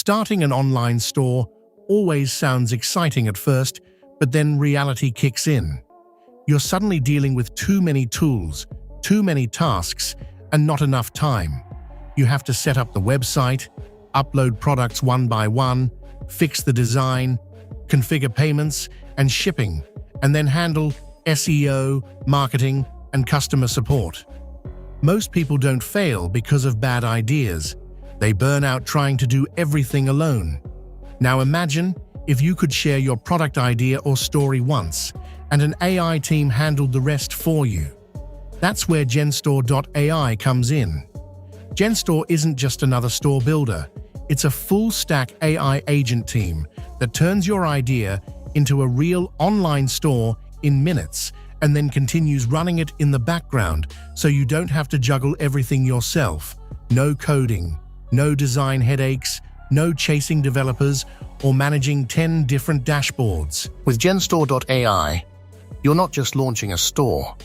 Starting an online store always sounds exciting at first, but then reality kicks in. You're suddenly dealing with too many tools, too many tasks, and not enough time. You have to set up the website, upload products one by one, fix the design, configure payments and shipping, and then handle SEO, marketing, and customer support. Most people don't fail because of bad ideas. They burn out trying to do everything alone. Now imagine if you could share your product idea or story once, and an AI team handled the rest for you. That's where Genstore.ai comes in. Genstore isn't just another store builder. It's a full-stack AI agent team that turns your idea into a real online store in minutes and then continues running it in the background so you don't have to juggle everything yourself. No coding, no design headaches, no chasing developers or managing 10 different dashboards. With Genstore.ai, you're not just launching a store,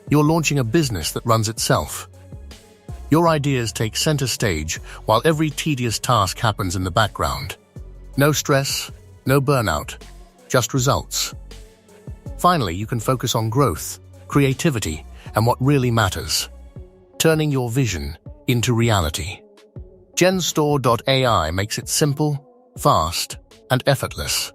you're launching a business that runs itself. Your ideas take center stage while every tedious task happens in the background. No stress, no burnout, just results. Finally, you can focus on growth, creativity, and what really matters, turning your vision into reality. Genstore.ai makes it simple, fast, and effortless.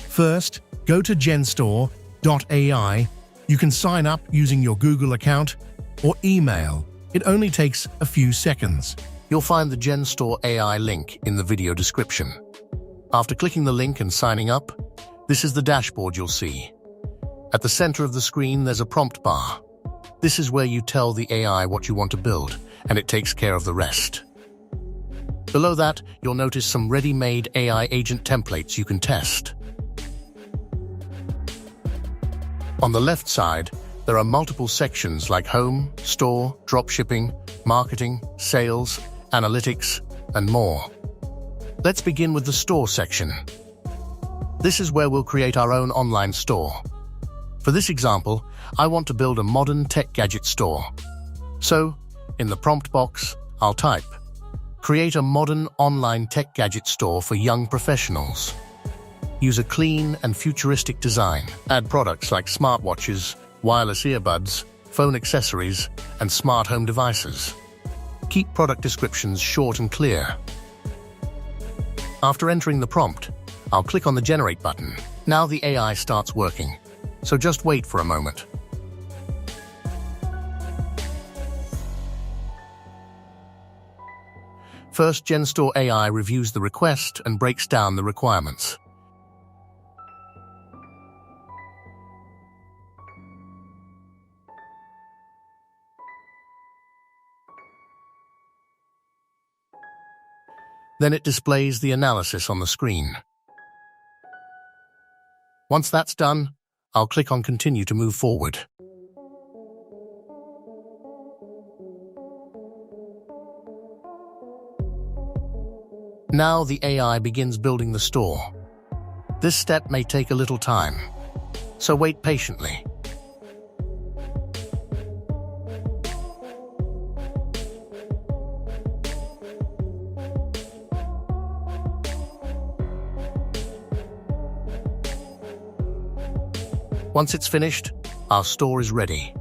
First, go to Genstore.ai. You can sign up using your Google account or email. It only takes a few seconds. You'll find the Genstore.ai link in the video description. After clicking the link and signing up, this is the dashboard you'll see. At the center of the screen, there's a prompt bar. This is where you tell the AI what you want to build, and it takes care of the rest. Below that, you'll notice some ready-made AI agent templates you can test. On the left side, there are multiple sections like home, store, dropshipping, marketing, sales, analytics, and more. Let's begin with the store section. This is where we'll create our own online store. For this example, I want to build a modern tech gadget store. So, in the prompt box, I'll type, "Create a modern online tech gadget store for young professionals." Use a clean and futuristic design. Add products like smartwatches, wireless earbuds, phone accessories, and smart home devices. Keep product descriptions short and clear. After entering the prompt, I'll click on the Generate button. Now the AI starts working, so just wait for a moment. First, Genstore.ai reviews the request and breaks down the requirements. Then it displays the analysis on the screen. Once that's done, I'll click on Continue to move forward. Now the AI begins building the store. This step may take a little time, so wait patiently. Once it's finished, our store is ready.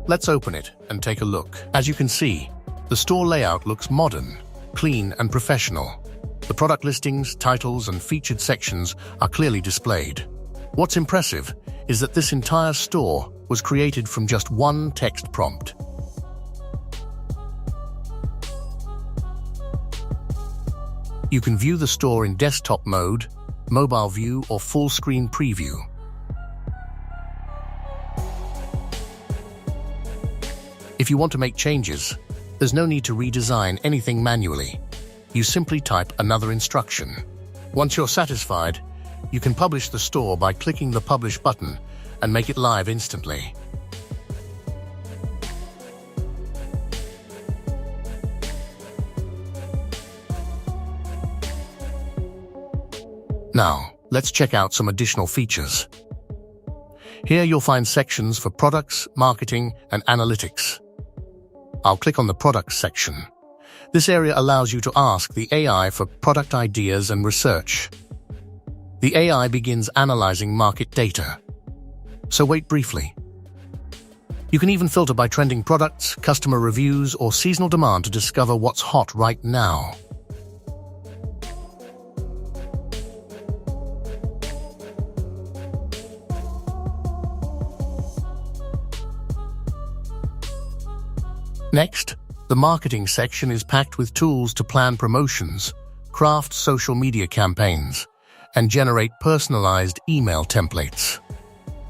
Let's open it and take a look. As you can see, the store layout looks modern, clean, and professional. The product listings, titles, and featured sections are clearly displayed. What's impressive is that this entire store was created from just one text prompt. You can view the store in desktop mode, mobile view, or full screen preview. If you want to make changes, there's no need to redesign anything manually. You simply type another instruction. Once you're satisfied, you can publish the store by clicking the Publish button and make it live instantly. Now, let's check out some additional features. Here you'll find sections for products, marketing, and analytics. I'll click on the products section. This area allows you to ask the AI for product ideas and research. The AI begins analyzing market data. So wait briefly. You can even filter by trending products, customer reviews, or seasonal demand to discover what's hot right now. Next, the marketing section is packed with tools to plan promotions, craft social media campaigns, and generate personalized email templates.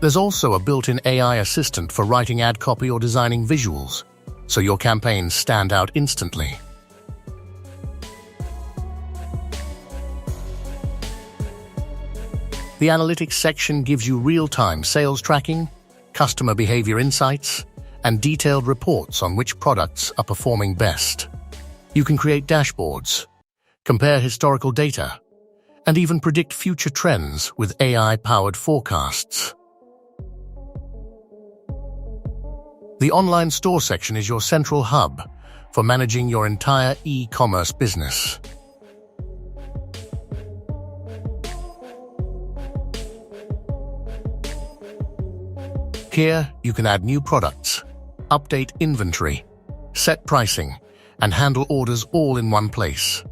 There's also a built-in AI assistant for writing ad copy or designing visuals, so your campaigns stand out instantly. The analytics section gives you real-time sales tracking, customer behavior insights, and detailed reports on which products are performing best. You can create dashboards, compare historical data, and even predict future trends with AI-powered forecasts. The online store section is your central hub for managing your entire e-commerce business. Here, you can add new products, update inventory, set pricing, and handle orders all in one place.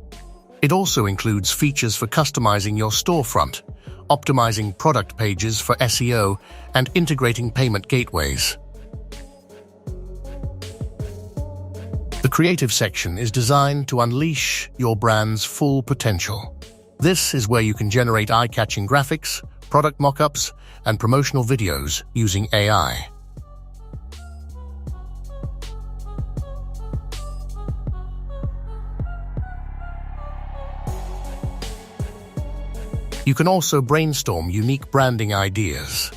It also includes features for customizing your storefront, optimizing product pages for SEO, and integrating payment gateways. The creative section is designed to unleash your brand's full potential. This is where you can generate eye-catching graphics, product mock-ups, and promotional videos using AI. You can also brainstorm unique branding ideas,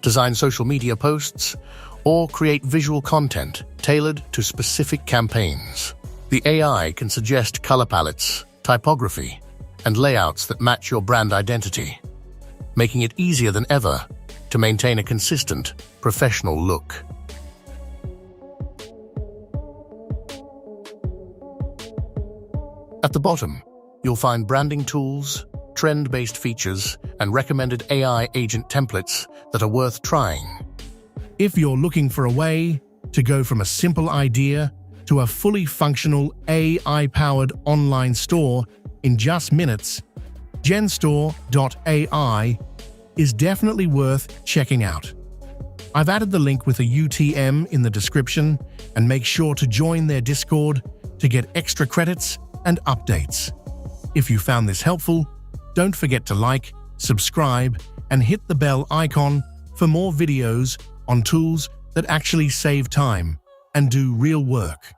design social media posts, or create visual content tailored to specific campaigns. The AI can suggest color palettes, typography, and layouts that match your brand identity, making it easier than ever to maintain a consistent, professional look. At the bottom, you'll find branding tools, trend-based features, and recommended AI agent templates that are worth trying. If you're looking for a way to go from a simple idea to a fully functional AI-powered online store in just minutes, Genstore.ai is definitely worth checking out. I've added the link with a UTM in the description, and make sure to join their Discord to get extra credits and updates. If you found this helpful, don't forget to like, subscribe, and hit the bell icon for more videos on tools that actually save time and do real work.